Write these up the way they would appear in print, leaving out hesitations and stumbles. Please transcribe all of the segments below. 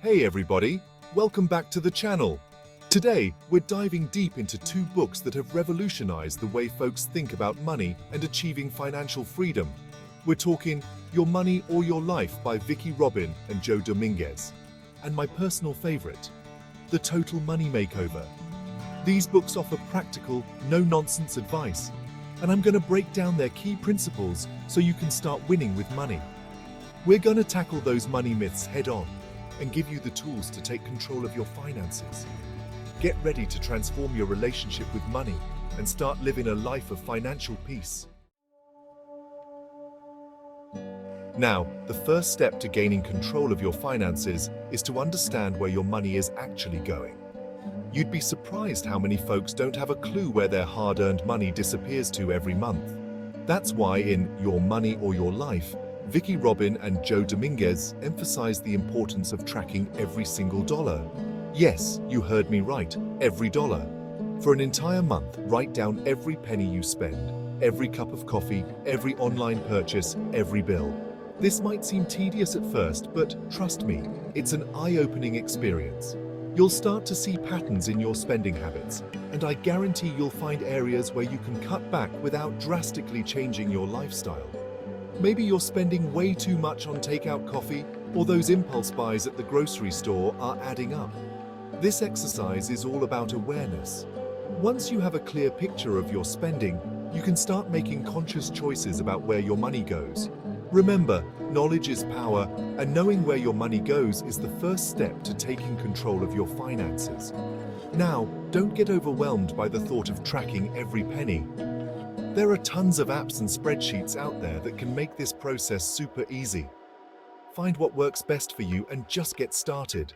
Hey everybody, welcome back to the channel. Today, we're diving deep into two books that have revolutionized the way folks think about money and achieving financial freedom. We're talking Your Money or Your Life by Vicki Robin and Joe Dominguez, and my personal favorite, The Total Money Makeover. These books offer practical, no-nonsense advice, and I'm going to break down their key principles so you can start winning with money. We're going to tackle those money myths head-on and give you the tools to take control of your finances. Get ready to transform your relationship with money and start living a life of financial peace. Now, the first step to gaining control of your finances is to understand where your money is actually going. You'd be surprised how many folks don't have a clue where their hard-earned money disappears to every month. That's why in Your Money or Your Life, Vicki Robin and Joe Dominguez emphasize the importance of tracking every single dollar. Yes, you heard me right, every dollar. For an entire month, write down every penny you spend, every cup of coffee, every online purchase, every bill. This might seem tedious at first, but trust me, it's an eye-opening experience. You'll start to see patterns in your spending habits, and I guarantee you'll find areas where you can cut back without drastically changing your lifestyle. Maybe you're spending way too much on takeout coffee, or those impulse buys at the grocery store are adding up. This exercise is all about awareness. Once you have a clear picture of your spending, you can start making conscious choices about where your money goes. Remember, knowledge is power, and knowing where your money goes is the first step to taking control of your finances. Now, don't get overwhelmed by the thought of tracking every penny. There are tons of apps and spreadsheets out there that can make this process super easy. Find what works best for you and just get started.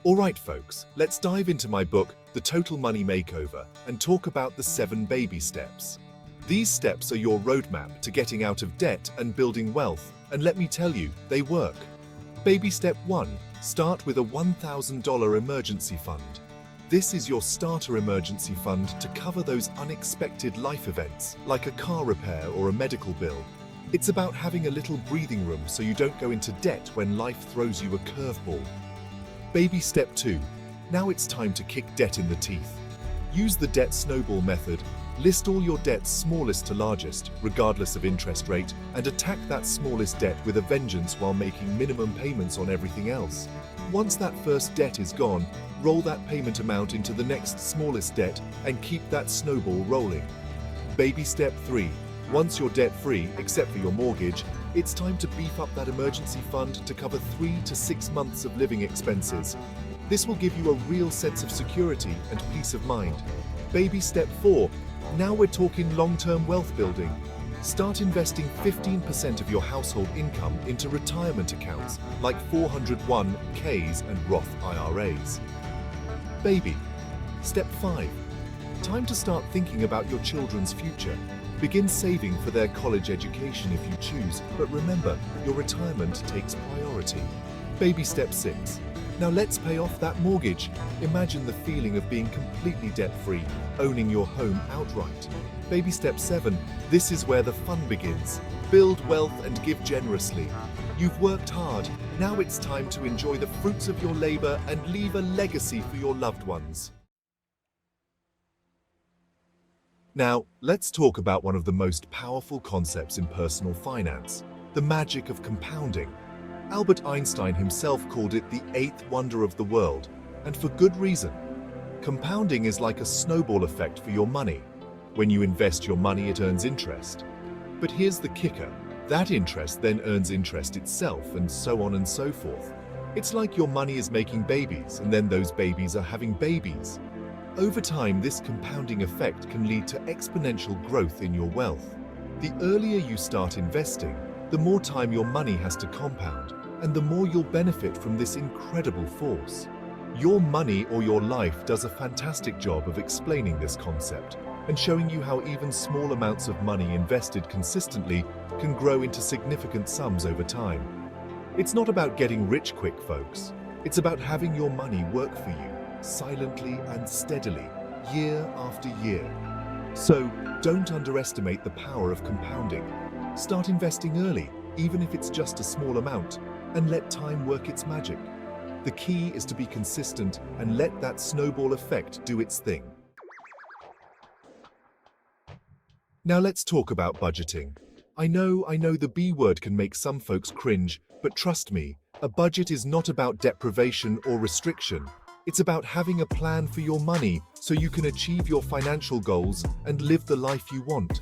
Alright folks, let's dive into my book, The Total Money Makeover, and talk about the 7 baby steps. These steps are your roadmap to getting out of debt and building wealth, and let me tell you, they work. Baby step 1, start with a $1,000 emergency fund. This is your starter emergency fund to cover those unexpected life events, like a car repair or a medical bill. It's about having a little breathing room so you don't go into debt when life throws you a curveball. Baby step 2. Now it's time to kick debt in the teeth. Use the debt snowball method. List all your debts smallest to largest, regardless of interest rate, and attack that smallest debt with a vengeance while making minimum payments on everything else. Once that first debt is gone, roll that payment amount into the next smallest debt and keep that snowball rolling. Baby step 3. Once you're debt-free, except for your mortgage, it's time to beef up that emergency fund to cover 3 to 6 months of living expenses. This will give you a real sense of security and peace of mind. Baby step 4. Now we're talking long-term wealth building. Start investing 15% of your household income into retirement accounts like 401ks and Roth IRAs. Baby. Step 5. Time to start thinking about your children's future. Begin saving for their college education if you choose, but remember, your retirement takes priority. Baby step 6. Now let's pay off that mortgage. Imagine the feeling of being completely debt-free, owning your home outright. Baby step 7. This is where the fun begins. Build wealth and give generously. You've worked hard. Now it's time to enjoy the fruits of your labor and leave a legacy for your loved ones. Now, let's talk about one of the most powerful concepts in personal finance, the magic of compounding. Albert Einstein himself called it the 8th wonder of the world, and for good reason. Compounding is like a snowball effect for your money. When you invest your money, it earns interest. But here's the kicker. That interest then earns interest itself, and so on and so forth. It's like your money is making babies, and then those babies are having babies. Over time, this compounding effect can lead to exponential growth in your wealth. The earlier you start investing, the more time your money has to compound, and the more you'll benefit from this incredible force. Your Money or Your Life does a fantastic job of explaining this concept and showing you how even small amounts of money invested consistently can grow into significant sums over time. It's not about getting rich quick, folks. It's about having your money work for you, silently and steadily, year after year. So, don't underestimate the power of compounding. Start investing early, even if it's just a small amount, and let time work its magic. The key is to be consistent and let that snowball effect do its thing. Now let's talk about budgeting. I know the B word can make some folks cringe, but trust me, a budget is not about deprivation or restriction. It's about having a plan for your money so you can achieve your financial goals and live the life you want.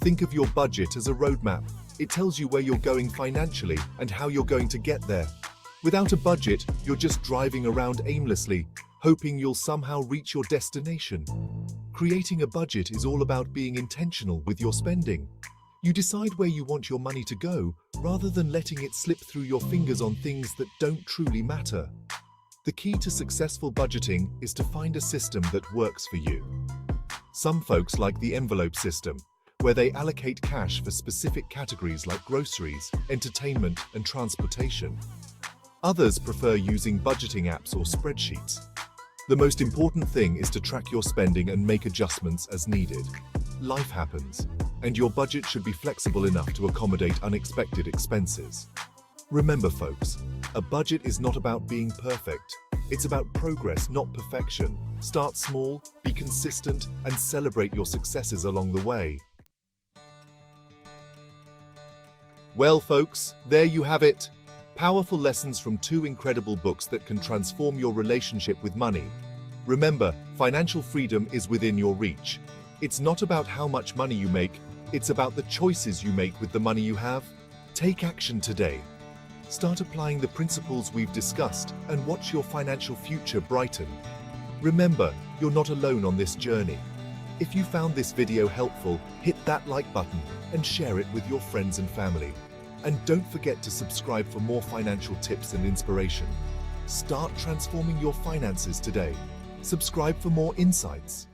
Think of your budget as a roadmap. It tells you where you're going financially and how you're going to get there. Without a budget, you're just driving around aimlessly, hoping you'll somehow reach your destination. Creating a budget is all about being intentional with your spending. You decide where you want your money to go, rather than letting it slip through your fingers on things that don't truly matter. The key to successful budgeting is to find a system that works for you. Some folks like the envelope system, where they allocate cash for specific categories like groceries, entertainment, and transportation. Others prefer using budgeting apps or spreadsheets. The most important thing is to track your spending and make adjustments as needed. Life happens, and your budget should be flexible enough to accommodate unexpected expenses. Remember, folks, a budget is not about being perfect. It's about progress, not perfection. Start small, be consistent, and celebrate your successes along the way. Well, folks, there you have it. Powerful lessons from two incredible books that can transform your relationship with money. Remember, financial freedom is within your reach. It's not about how much money you make, it's about the choices you make with the money you have. Take action today. Start applying the principles we've discussed and watch your financial future brighten. Remember, you're not alone on this journey. If you found this video helpful, hit that like button and share it with your friends and family. And don't forget to subscribe for more financial tips and inspiration. Start transforming your finances today. Subscribe for more insights.